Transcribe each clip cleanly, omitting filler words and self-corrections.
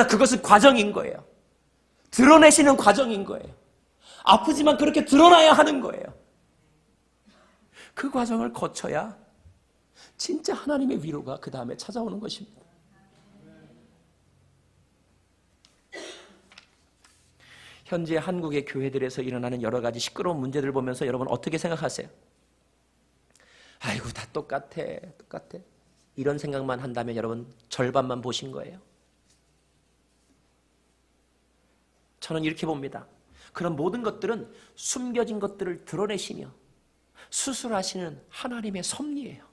그러나 그것은 과정인 거예요. 드러내시는 과정인 거예요. 아프지만 그렇게 드러나야 하는 거예요. 그 과정을 거쳐야 진짜 하나님의 위로가 그 다음에 찾아오는 것입니다. 현재 한국의 교회들에서 일어나는 여러 가지 시끄러운 문제들을 보면서 여러분 어떻게 생각하세요? 아이고 다 똑같아. 이런 생각만 한다면 여러분 절반만 보신 거예요. 저는 이렇게 봅니다. 그런 모든 것들은 숨겨진 것들을 드러내시며 수술하시는 하나님의 섭리예요.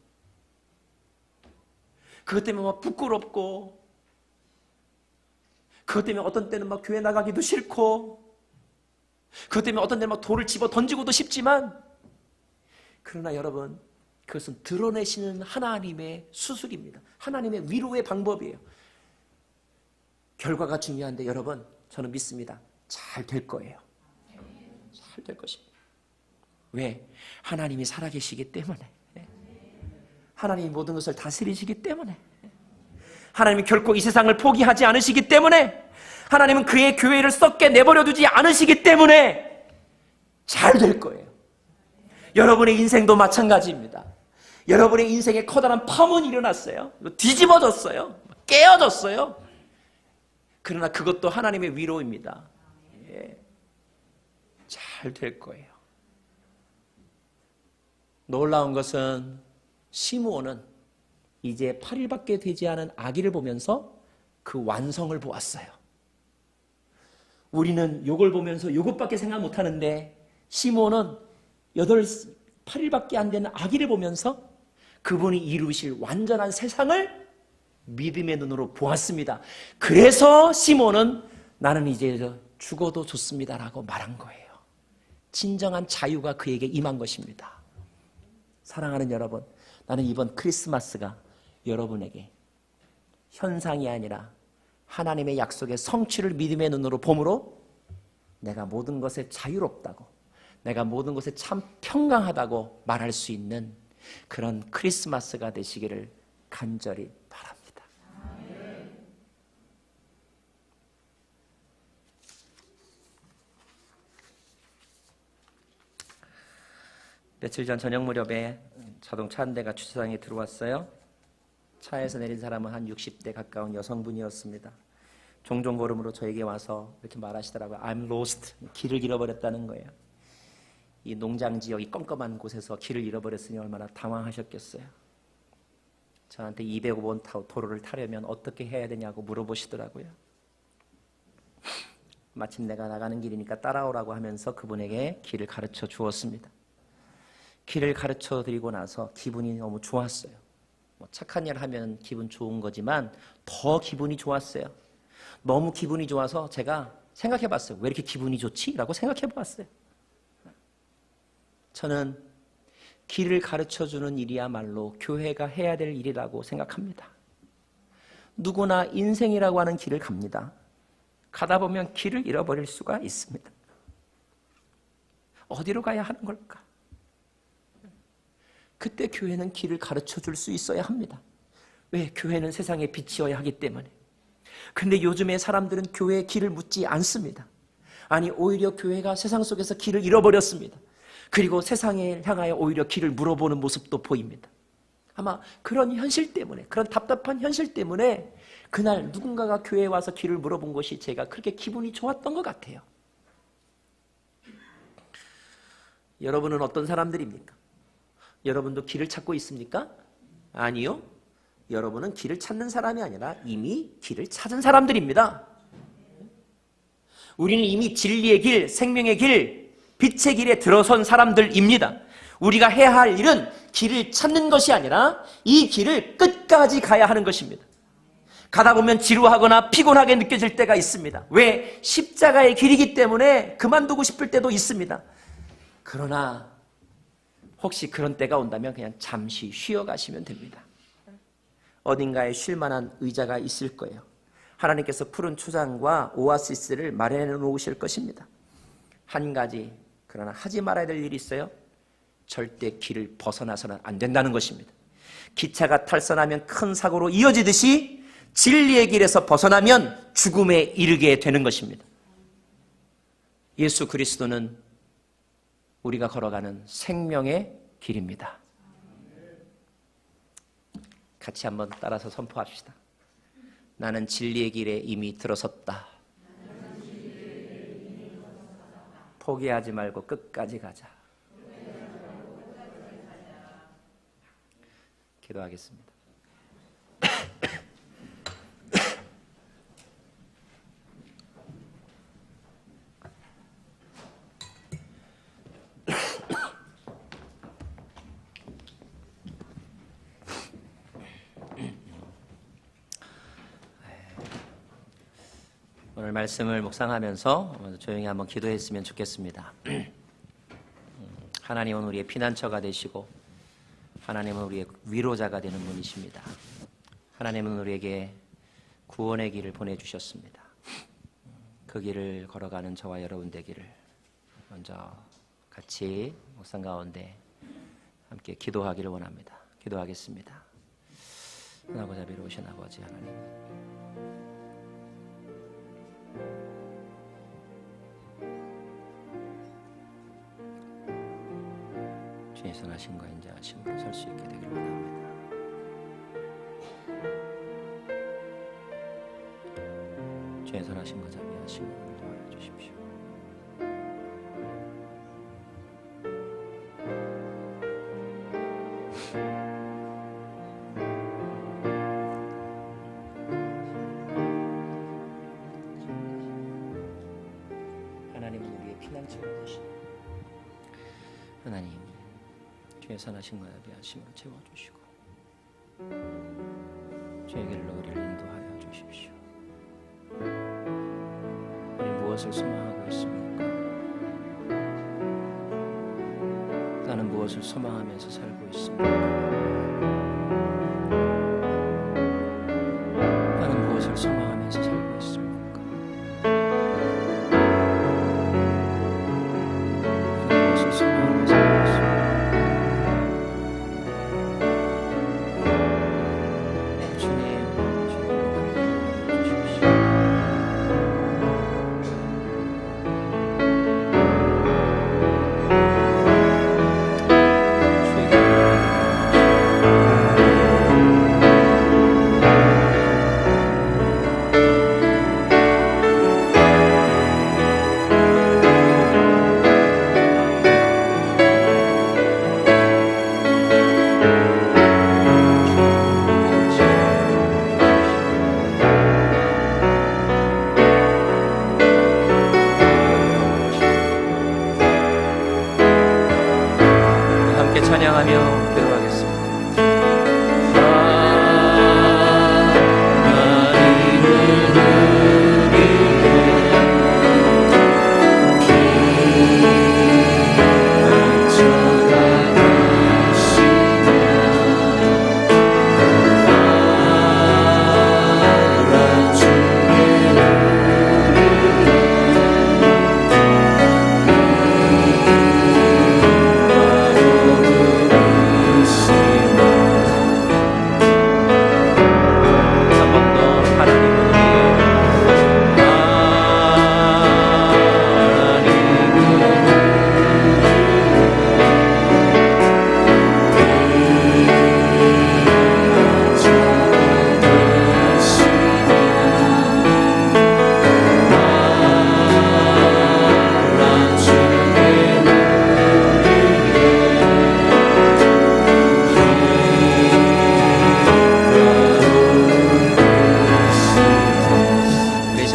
그것 때문에 막 부끄럽고, 그것 때문에 어떤 때는 막 교회 나가기도 싫고, 그것 때문에 어떤 때는 막 돌을 집어 던지고도 싶지만, 그러나 여러분 그것은 드러내시는 하나님의 수술입니다. 하나님의 위로의 방법이에요. 결과가 중요한데 여러분 저는 믿습니다. 잘 될 거예요. 잘 될 것입니다. 왜? 하나님이 살아계시기 때문에. 하나님이 모든 것을 다스리시기 때문에. 하나님이 결코 이 세상을 포기하지 않으시기 때문에. 하나님은 그의 교회를 썩게 내버려 두지 않으시기 때문에 잘 될 거예요. 여러분의 인생도 마찬가지입니다. 여러분의 인생에 커다란 파문이 일어났어요. 뒤집어졌어요. 깨어졌어요. 그러나 그것도 하나님의 위로입니다. 잘 될 거예요. 놀라운 것은 시므온은 이제 8일밖에 되지 않은 아기를 보면서 그 완성을 보았어요. 우리는 요걸 보면서 요것밖에 생각 못하는데 시므온은 8일밖에 안 되는 아기를 보면서 그분이 이루실 완전한 세상을 믿음의 눈으로 보았습니다. 그래서 시므온은 나는 이제 죽어도 좋습니다라고 말한 거예요. 진정한 자유가 그에게 임한 것입니다. 사랑하는 여러분, 나는 이번 크리스마스가 여러분에게 현상이 아니라 하나님의 약속의 성취를 믿음의 눈으로 봄으로 내가 모든 것에 자유롭다고, 내가 모든 것에 참 평강하다고 말할 수 있는 그런 크리스마스가 되시기를 간절히 바랍니다. 며칠 전 저녁 무렵에 자동차 한 대가 주차장에 들어왔어요. 차에서 내린 사람은 한 60대 가까운 여성분이었습니다. 종종 걸음으로 저에게 와서 이렇게 말하시더라고요. I'm lost. 길을 잃어버렸다는 거예요. 이 농장 지역, 이 껌껌한 곳에서 길을 잃어버렸으니 얼마나 당황하셨겠어요. 저한테 205번 도로를 타려면 어떻게 해야 되냐고 물어보시더라고요. 마침 내가 나가는 길이니까 따라오라고 하면서 그분에게 길을 가르쳐 주었습니다. 길을 가르쳐 드리고 나서 기분이 너무 좋았어요. 착한 일 하면 기분 좋은 거지만 더 기분이 좋았어요. 너무 기분이 좋아서 제가 생각해 봤어요. 왜 이렇게 기분이 좋지? 라고 생각해 봤어요. 저는 길을 가르쳐주는 일이야말로 교회가 해야 될 일이라고 생각합니다. 누구나 인생이라고 하는 길을 갑니다. 가다 보면 길을 잃어버릴 수가 있습니다. 어디로 가야 하는 걸까? 그때 교회는 길을 가르쳐줄 수 있어야 합니다. 왜? 교회는 세상의 빛이어야 하기 때문에. 근데 요즘에 사람들은 교회의 길을 묻지 않습니다. 아니, 오히려 교회가 세상 속에서 길을 잃어버렸습니다. 그리고 세상에 향하여 오히려 길을 물어보는 모습도 보입니다. 아마 그런 현실 때문에, 그런 답답한 현실 때문에 그날 누군가가 교회에 와서 길을 물어본 것이 제가 그렇게 기분이 좋았던 것 같아요. 여러분은 어떤 사람들입니까? 여러분도 길을 찾고 있습니까? 아니요. 여러분은 길을 찾는 사람이 아니라 이미 길을 찾은 사람들입니다. 우리는 이미 진리의 길, 생명의 길, 빛의 길에 들어선 사람들입니다. 우리가 해야 할 일은 길을 찾는 것이 아니라 이 길을 끝까지 가야 하는 것입니다. 가다 보면 지루하거나 피곤하게 느껴질 때가 있습니다. 왜? 십자가의 길이기 때문에 그만두고 싶을 때도 있습니다. 그러나 혹시 그런 때가 온다면 그냥 잠시 쉬어가시면 됩니다. 어딘가에 쉴 만한 의자가 있을 거예요. 하나님께서 푸른 초장과 오아시스를 마련해 놓으실 것입니다. 한 가지, 그러나 하지 말아야 될 일이 있어요. 절대 길을 벗어나서는 안 된다는 것입니다. 기차가 탈선하면 큰 사고로 이어지듯이 진리의 길에서 벗어나면 죽음에 이르게 되는 것입니다. 예수 그리스도는 우리가 걸어가는 생명의 길입니다. 같이 한번 따라서 선포합시다. 나는 진리의 길에 이미 들어섰다. 포기하지 말고 끝까지 가자. 기도하겠습니다. 오늘 말씀을 묵상하면서 조용히 한번 기도했으면 좋겠습니다. 하나님은 우리의 피난처가 되시고 하나님은 우리의 위로자가 되는 분이십니다. 하나님은 우리에게 구원의 길을 보내주셨습니다. 그 길을 걸어가는 저와 여러분 되기를 먼저 같이 묵상 가운데 함께 기도하기를 원합니다. 기도하겠습니다. 아버지 자비로우신 아버지 하나님, 주의 선하심과 인자하심으로 설 수 있게 되기를 원합니다. 주의 선하심과 자비하심을 도와주십시오. 하나님은 우리의 피난처가 되시니 하나님 주의 선하심과 자비하심으로 채워주시고 주의 길로 우리를 인도하여 주십시오. 우리 무엇을 소망하고 있습니까? 나는 무엇을 소망하면서 살고 있습니까? 나는 무엇을 소망하면서 살고 있습니까? 나는 무엇을 소망하며 살고 있습니까? 찬양하며 기도하겠습니다.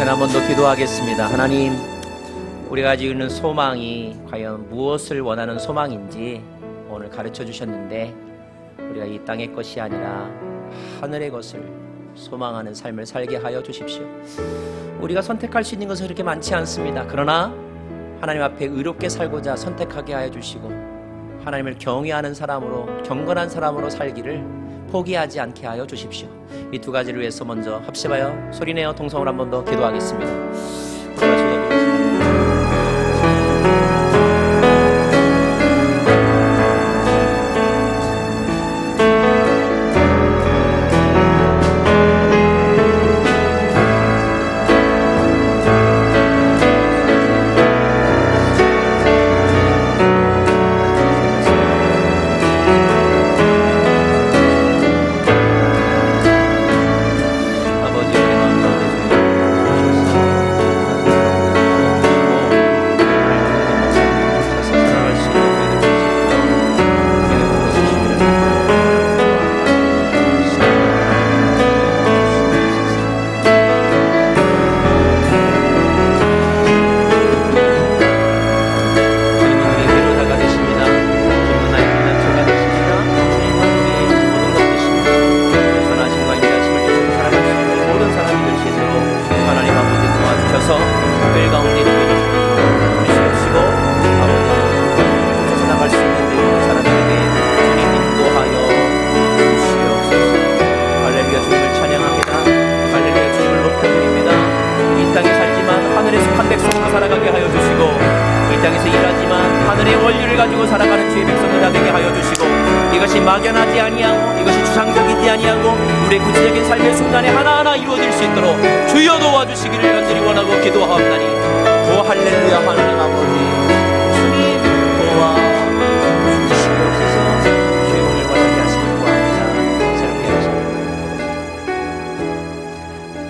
한 번 더 기도하겠습니다. 하나님, 우리가 가지고 있는 소망이 과연 무엇을 원하는 소망인지 오늘 가르쳐 주셨는데, 우리가 이 땅의 것이 아니라 하늘의 것을 소망하는 삶을 살게 하여 주십시오. 우리가 선택할 수 있는 것은 그렇게 많지 않습니다. 그러나 하나님 앞에 의롭게 살고자 선택하게 하여 주시고, 하나님을 경외하는 사람으로, 경건한 사람으로 살기를 포기하지 않게 하여 주십시오. 이 두 가지를 위해서 먼저 합심하여 소리내어 통성을 한 번 더 기도하겠습니다. 믿음을 가지고 살아가는 주의 백성들 다 되게 하여 주시고, 이것이 막연하지 아니하고 이것이 주상적이지 아니하고 우리의 구체적인 삶의 순간에 하나하나 이루어질 수 있도록 주여 도와주시기를 간절히 원하고 기도하옵나니, 오 할렐루야. 하나님 아버지, 주님 도와주시옵소서. 주의 오늘 원하게 하시길 구합니다. 새롭게 하시옵소서.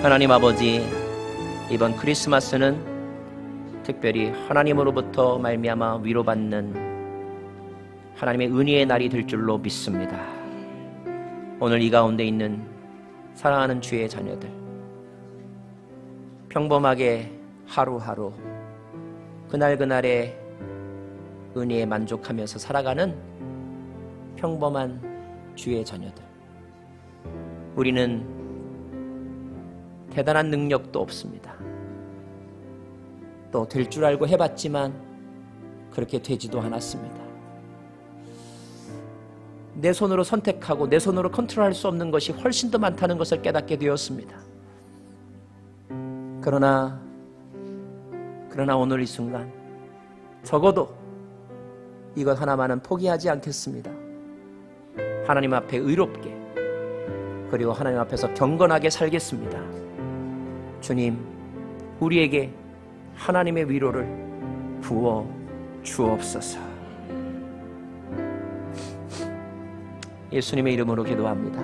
하나님 아버지, 이번 크리스마스는 특별히 하나님으로부터 말미암아 위로받는 하나님의 은혜의 날이 될 줄로 믿습니다. 오늘 이 가운데 있는 사랑하는 주의 자녀들, 평범하게 하루하루 그날그날의 은혜에 만족하면서 살아가는 평범한 주의 자녀들, 우리는 대단한 능력도 없습니다. 또 될 줄 알고 해봤지만 그렇게 되지도 않았습니다. 내 손으로 선택하고 내 손으로 컨트롤할 수 없는 것이 훨씬 더 많다는 것을 깨닫게 되었습니다. 그러나 오늘 이 순간 적어도 이것 하나만은 포기하지 않겠습니다. 하나님 앞에 의롭게, 그리고 하나님 앞에서 경건하게 살겠습니다. 주님, 우리에게 하나님의 위로를 부어 주옵소서. 예수님의 이름으로 기도합니다.